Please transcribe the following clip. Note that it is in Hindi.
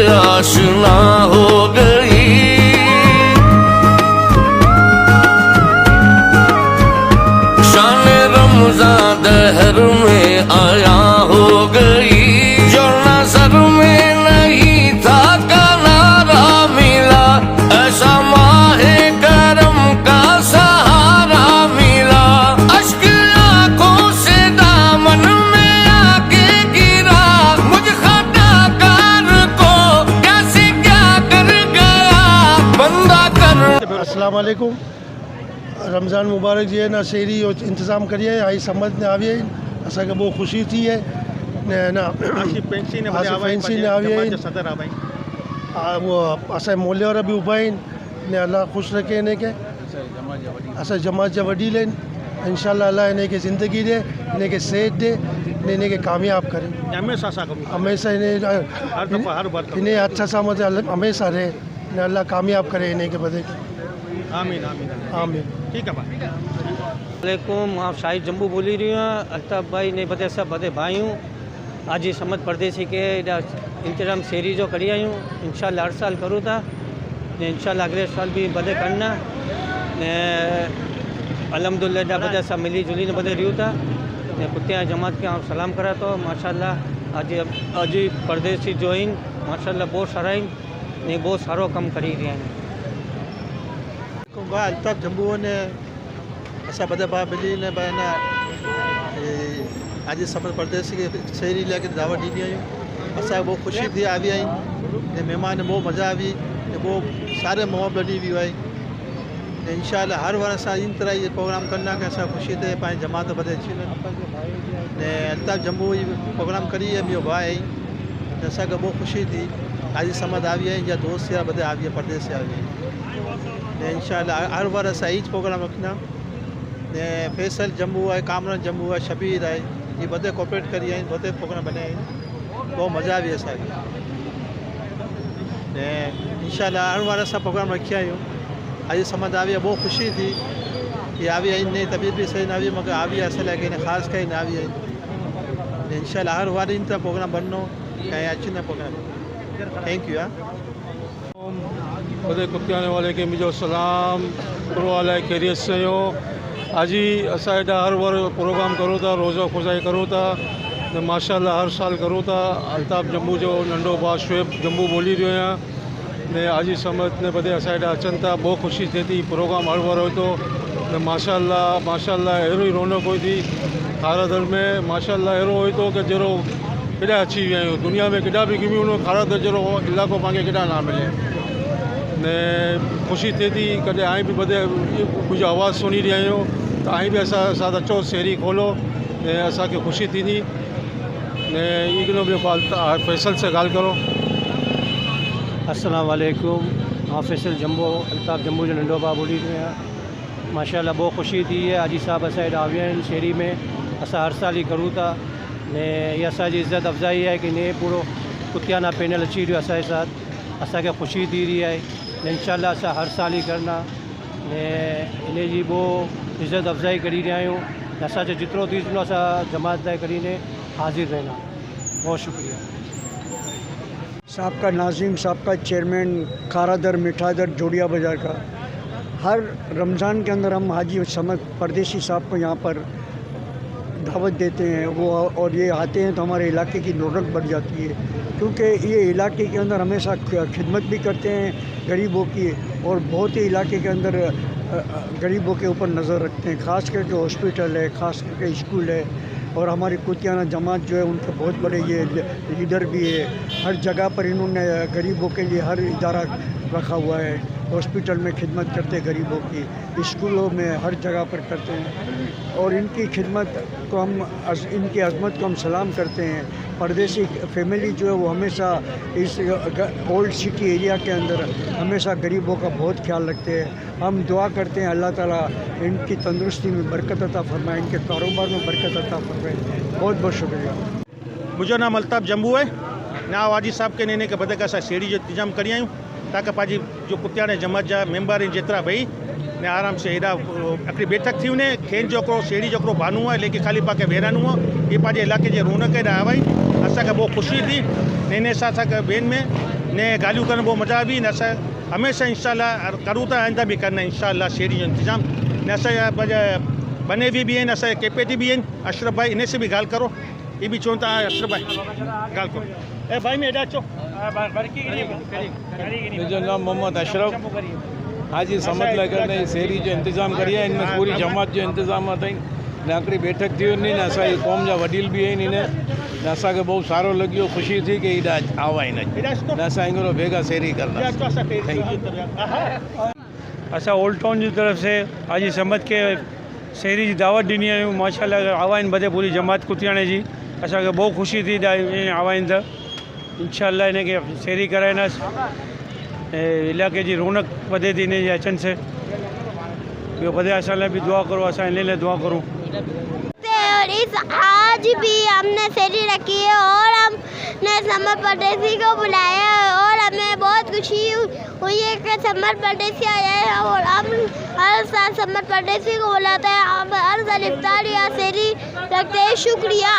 आशना हो गई। शान रमजान दहर में आया हो गई। जो नजर में नहीं था किनारा मिला, ऐसा माहे करम का सहारा मिला। अश्क आंखों से दामन में आके गिरा, मुझ खताकार को कैसे क्या कर गया बंदा कर। अस्सलाम वालेकुम। रमज़ान मुबारक जी है ना शेरी और इंतज़ाम करिए आई समझ ने आवी है असांखे बहुत खुशी थी है ना फैंसी ने आवी है सदर आ भाई वो असां मोले वारा भी उभा आहिनि ने अल्लाह ख़ुशि रखे इन खे असां जमात जा वॾी आहिनि। इंशाअल्लाह अल्लाह इन खे ज़िंदगी ॾे, इन खे सेहत ॾे, इन खे कामयाबु करे। हमेशा सां कमु हमेशा हर बार इन हथ सां मतिलबु हमेशा रहे ने अल्लाह कामयाबु करे इन खे वधीक। आमीन आमीन आमीन। ठीक है भाई। वालेकुम, आप शाहिद जम्बू बोली रही हूँ। अल्ताफ़ भाई ने बदे सब बदे भाई हूँ। आज ये समझ परदेसी के इंतजाम शेरी जो करी आई हूँ। इंशाल्लाह हर साल करूँ था ने इंशाल्लाह अगले साल भी बदे करना ने अल्हम्दुलिल्लाह बदे सब मिली जुली ने बदे रही था ने कुत्ते जमात के आप सलाम करा तो माशाल्लाह आज परदेसी जो इन माशाल्लाह बहुत सारा ने बहुत सारो कम करी रहा है। भाई अल्ताफ़ जम्बू ने असां बदे भाई मिली ने भाई ना आज समझ परदेसी के शहरी इलाके दावत ॾिनी आहियूं। असां बहुत खुशी थी आवी आई ने महिमान बहुत मज़ा आवी ने वो सारे मोहब्बत ॾी हुई आई ने इंशाअल्लाह हर बार असां इन तरह ये प्रोग्राम करना कि असां खुशी थे पाए जमात बदे अची ने अल्ताफ़ जम्बू प्रोग्राम करी है मेरो भाई आई ने असांखे बहुत खुशी थी आज समझ आवी आई या दोस्त या बदे आवी परदेस से आवी ने इंशाअल्लाह हर बार असां ही प्रोग्राम रखना ने फैसल जम्बू है, कामरान जम्बू है, शबीर है, ये बदे कोऑपरेट करी आई बदे प्रोग्राम बने बहुत मज़ा भी असांखे ने इंशाअल्लाह हर बार असां प्रोग्राम रखी आहियूं। आज समझ आवी बहुत खुशी थी कि आवी आई नहीं तबीयत भी सही ना आवी मगर आवी असल है कि ख़ास कहीं ना आवी आई इंशाअल्लाह हर बार इन तरह प्रोग्राम बननो कहीं अच्छी ना प्रोग्राम। Thank you. बदे कुत्याने वाले के मुझो सलाम करो वाला खैरियत से हो। आज ही असा एडा हर बार प्रोग्राम करो था, रोज़ा खुजाई करो था तो माशाल्लाह हर साल करो था। अल्ताफ़ जम्बू जो नंढो भाउ शुएब जम्बू बोली रही आहियां ने आज ही समझ ने बदे असा एडा अचन था बहुत खुशी थिए थी। प्रोग्राम हर बार हो तो माशाल्लाह माशाल्लाह अहिड़ो ई रौनक हुई थी खारादर में। माशाल्लाह अहिड़ो हुई तो कि जहिड़ो केॾा अची विया आहियूं दुनिया में केॾा बि घुमी वञो खारादर जहिड़ो इलाइक़ो पाण खे केॾा ना मिले ने खुशी थिए थी। कॾहिं आई बि बदे मुंहिंजो आवाज़ु सुनी रहिया आहियूं त आई बि असां साथ अचो शेरी खोलो ने असांखे खुशी थींदी ने इग्नो ॿियो फैसल से ॻाल्हि करो। अस्सलाम वालेकुम, हाँ फैसल जम्बो अल्ताफ़ जम्बू जो नंढो भाउ बोली रही आहियां। माशाल्लाह बहुत खुशी थी है। हाजी साहब असां हेॾा आविया आहिनि शेरी में असां हर साल ही करूँ था ने ये असांजी इज़्ज़त अफ़ज़ाई है कि ने पूरो कुतियाना पैनल अची रहियो असांजे साथ असांखे खुशी थी रही है। इंशाअल्लाह असां हर साल ही करना ने इन जी वो इज़्ज़त अफ़ज़ाई करी रहिया आहियूं। असांजो जितरो थी सघंदो असां जमात लाइ करीने हाज़िर रहना। बहुत शुक्रिया। साहब का नाज़िम साहब का चेयरमैन खारादर मिठादर जोड़िया बाज़ार का हर रमज़ान के अंदर हम हाजी समझ परदेसी साहब को यहाँ पर दावत देते हैं वो और ये आते हैं तो हमारे इलाके की रौनक बढ़ जाती है क्योंकि ये इलाके के अंदर हमेशा खिदमत भी करते हैं गरीबों की और बहुत ही इलाके के अंदर गरीबों के ऊपर नज़र रखते हैं। ख़ास करके हॉस्पिटल है, ख़ास करके स्कूल है और हमारी कुतियाना जमात जो है उनके बहुत बड़े ये लीडर भी है। हर जगह पर इन्होंने गरीबों के लिए हर इदारा रखा हुआ है। हॉस्पिटल में खिदमत करते हैं गरीबों की, स्कूलों में हर जगह पर करते हैं और इनकी खिदमत को हम इनकी अज़मत को हम सलाम करते हैं। परदेसी फैमिली जो है वो हमेशा इस ओल्ड सिटी एरिया के अंदर हमेशा गरीबों का बहुत ख्याल रखते हैं। हम दुआ करते हैं अल्लाह ताला इनकी तंदुरुस्ती में बरकत अता फरमाए, इनके कारोबार में बरकत अता फरमाए। बहुत बहुत शुक्रिया। मुझो नाम अल्ताफ़ जम्बू है ना वाजी साहब के नेने के बदे का शेड़ी जो इंतजाम करी आयूँ ताकि पाजी जो कुतियाने जमात जा मेंबर इन जेतरा भाई ने आराम से हेॾा हिकिड़ी बैठक थी वञे। खेन जो हिकिड़ो शेड़ी जो हिकिड़ो बानू आहे लेकिन ख़ाली पाके वेरानू आहे ये पंहिंजे इलाइक़े जे रौनक हेॾा आवाई असांखे बहुत खुशी थी। ने सां असांखे ॿियनि में ने ॻाल्हियूं कनि पोइ मज़ा बि न असां हमेशह इंशाल्लाह करूं था, आइंदा बि करना इंशाल्लाह शेरी जो इंतज़ाम ने असांजा बने भी आहिनि, असांजे केपेटी बि आहिनि। अशरफ भाई इन से भी ॻाल्हि करो, ये भी चवनि था अशरफ भाई ॻाल्हि करो। ए भाई में हेॾा अचो। मुंहिंजो नाम मोहम्मद अशरफ हाजी समझ लॻण शहरी जो इंतज़ाम करिए, इनमें पूरी जमात जो इंतज़ाम अथई। हिकिड़ी बैठक थी वञे न, असांजी क़ौम जा वडील बि आहिनि हिन न, असांखे बहुत सारो लॻियो, ख़ुशी थी की हेॾा आवा आहिनि न, असां हिकिड़ो भेगा शहरी करंदा। असां ओल्ड टाउन जी तरफ़ से हाजी समद के शहरी जी दावत ॾिनी आहियूं। माशाल्लाह आवा आहिनि बधे पूरी जमात कुतियाणे जी, असांखे बहुत ख़ुशी थी आवा आहिनि त इंशाल्लाह इनखे शहरी कराईंदासीं ऐं इलाइक़े जी रौनक वधे थी इन जे अचनि से। ॿियो वधे असां लाइ बि दुआ करो, असां इन लाइ दुआ करूं। और इस आज भी हमने शहरी रखी है और हमने समर परदेसी को बुलाया है और हमें बहुत खुशी हुई है कि समर परदेसी आया है और हम हर साल समर परदेसी को बुलाते हैं। हम हर साल इफ्तार या शहरी रखते हैं। शुक्रिया।